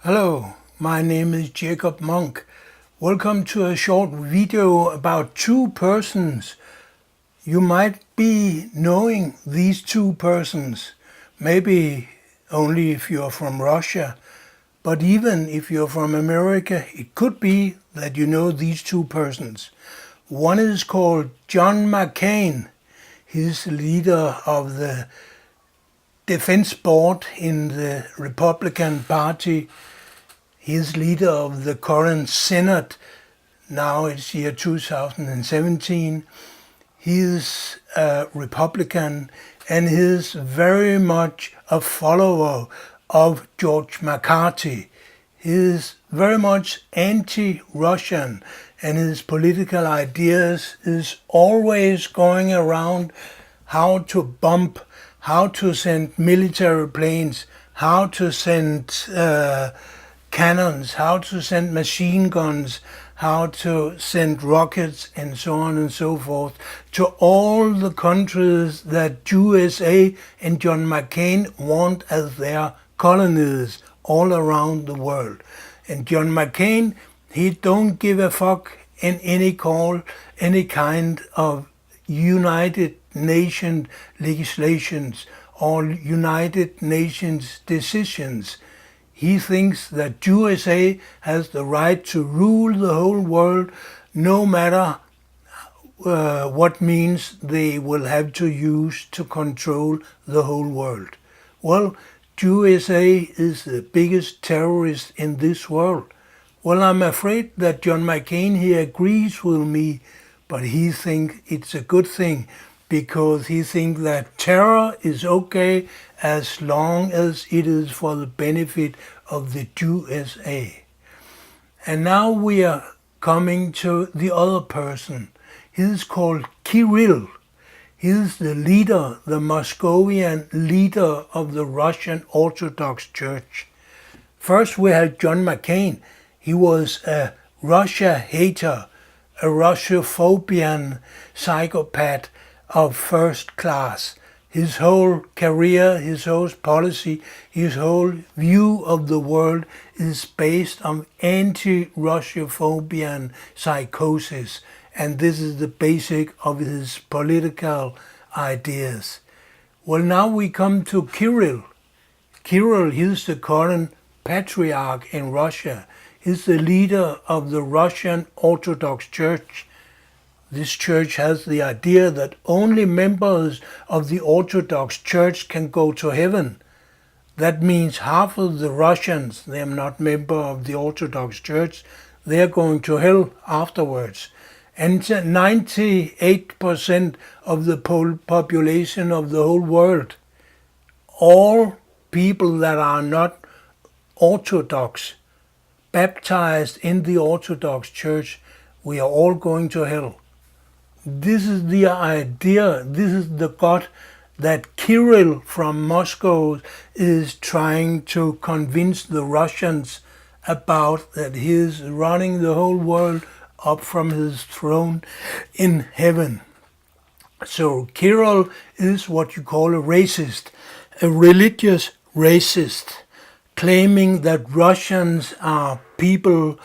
Hello, my name is Jacob Monk. Welcome to a short video about two persons. You might be knowing these two persons, maybe only if you're from Russia, but even if you're from America, it could be that you know these two persons. One is called John McCain. He's the leader of the defense board in the Republican Party. He is leader of the current Senate. Now it's year 2017. He is a Republican and he is very much a follower of George McCarthy. He is very much anti-Russian and his political ideas is always going around how to bomb, how to send military planes, how to send cannons, how to send machine guns, how to send rockets, and so on and so forth, to all the countries that USA and John McCain want as their colonies all around the world. And John McCain, he don't give a fuck in any kind of United Nations legislations or United Nations decisions. He thinks that USA has the right to rule the whole world, no matter what means they will have to use to control the whole world. Well, USA is the biggest terrorist in this world. Well, I'm afraid that John McCain, he agrees with me, but he thinks it's a good thing because he thinks that terror is okay as long as it is for the benefit of the USA. And now we are coming to the other person. He's called Kyrill. He's the leader, the Moscovian leader of the Russian Orthodox Church. First we had John McCain. He was a Russia hater, a Russophobian psychopath of first class. His whole career, his whole policy, his whole view of the world is based on anti-Russophobian psychosis. And this is the basic of his political ideas. Well, now we come to Kyrill. Kyrill, he's the current patriarch in Russia. He's the leader of the Russian Orthodox Church. This church has the idea that only members of the Orthodox Church can go to heaven. That means half of the Russians, they are not members of the Orthodox Church, they are going to hell afterwards. And 98% of the population of the whole world, all people that are not Orthodox, baptized in the Orthodox Church, we are all going to hell. This is the idea, this is the God that Kyrill from Moscow is trying to convince the Russians about, that he is running the whole world up from his throne in heaven. So Kyrill is what you call a racist, a religious racist, claiming that Russians are people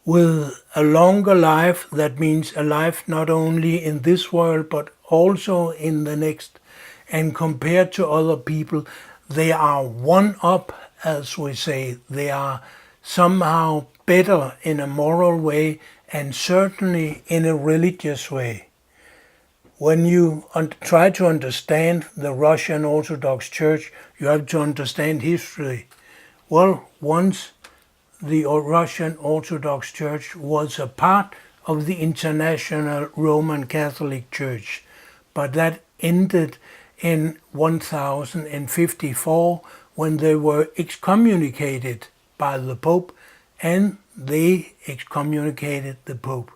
with a longer life. That means a life not only in this world but also in the next. And compared to other people, they are one up, as we say. They are somehow better in a moral way and certainly in a religious way. When you try to understand the Russian Orthodox Church, you have to understand history. Well, once the Russian Orthodox Church was a part of the International Roman Catholic Church, but that ended in 1054 when they were excommunicated by the Pope, and they excommunicated the Pope.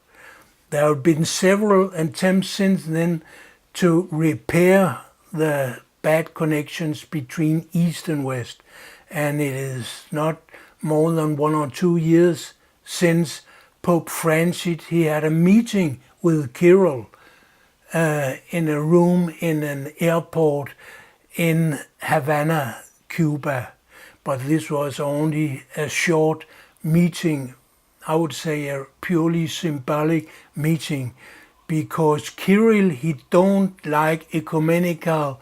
There have been several attempts since then to repair the bad connections between East and West, and it is not more than 1 or 2 years since Pope Francis, he had a meeting with Kyrill in a room in an airport in Havana, Cuba. but this was only a short meeting, I would say a purely symbolic meeting, because Kyrill, he don't like ecumenical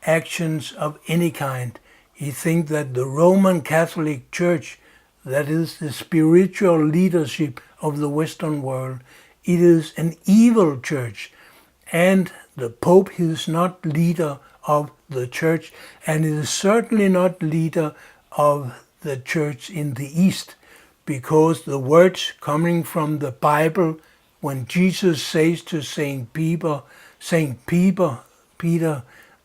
actions of any kind. He thinks that the Roman Catholic Church, that is the spiritual leadership of the Western world, it is an evil church, and the Pope is not leader of the church, and is certainly not leader of the church in the East, because the words coming from the Bible, when Jesus says to Peter,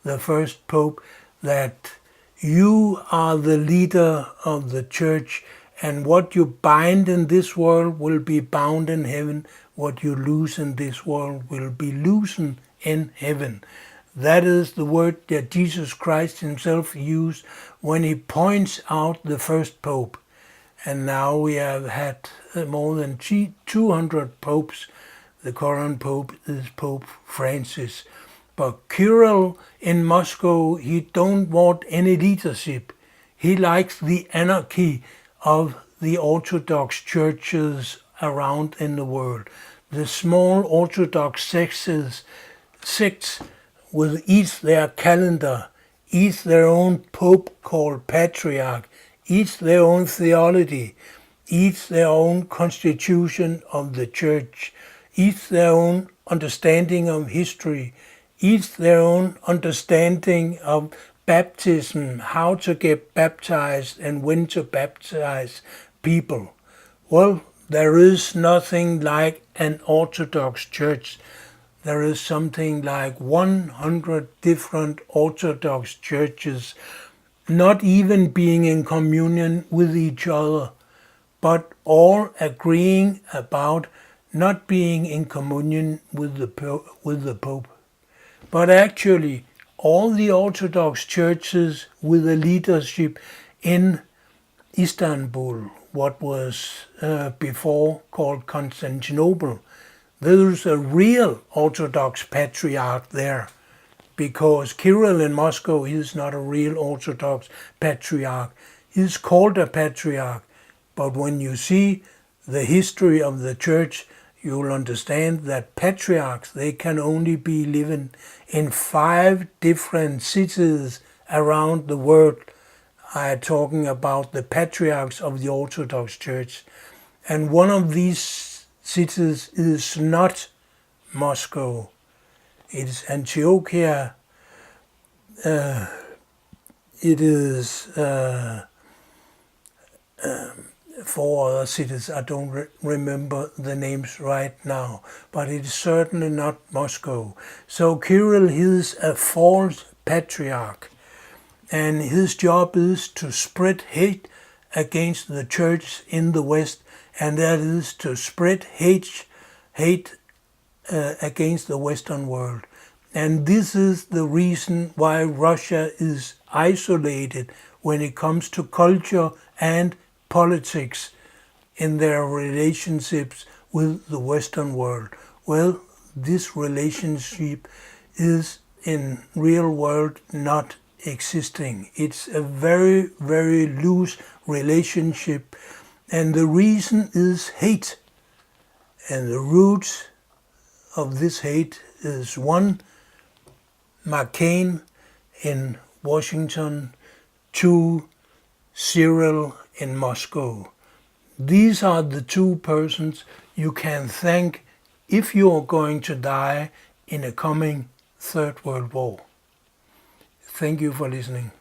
the first Pope, that you are the leader of the church, and what you bind in this world will be bound in heaven, what you loose in this world will be loosened in heaven. That is the word that Jesus Christ himself used when he points out the first Pope. And now we have had more than 200 popes. The current Pope is Pope Francis. But Kyrill in Moscow, he don't want any leadership. He likes the anarchy of the Orthodox churches around in the world. The small Orthodox sects will each their calendar, each their own Pope called Patriarch, each their own theology, each their own constitution of the church, each their own understanding of history, each their own understanding of baptism, how to get baptized and when to baptize people. Well, there is nothing like an Orthodox church. There is something like 100 different Orthodox churches, not even being in communion with each other, but all agreeing about not being in communion with the Pope. But actually, all the Orthodox churches with the leadership in Istanbul, what was before called Constantinople, there's a real Orthodox patriarch there, because Kyrill in Moscow is not a real Orthodox patriarch. He's called a patriarch, but when you see the history of the church, you'll understand that patriarchs, they can only be living in 5 different cities around the world. I'm talking about the patriarchs of the Orthodox Church. And one of these cities is not Moscow. It is Antiochia. It is 4 other cities. I don't remember the names right now, but it is certainly not Moscow. So Kyrill is a false patriarch, and his job is to spread hate against the church in the West, and that is to spread hate against the Western world. And this is the reason why Russia is isolated when it comes to culture and politics in their relationships with the Western world. Well, this relationship is in real world not existing. It's a very, very loose relationship, and the reason is hate. And the root of this hate is 1, McCain in Washington, 2, Kyrill in Moscow. These are the 2 persons you can thank if you are going to die in a coming Third World War. Thank you for listening.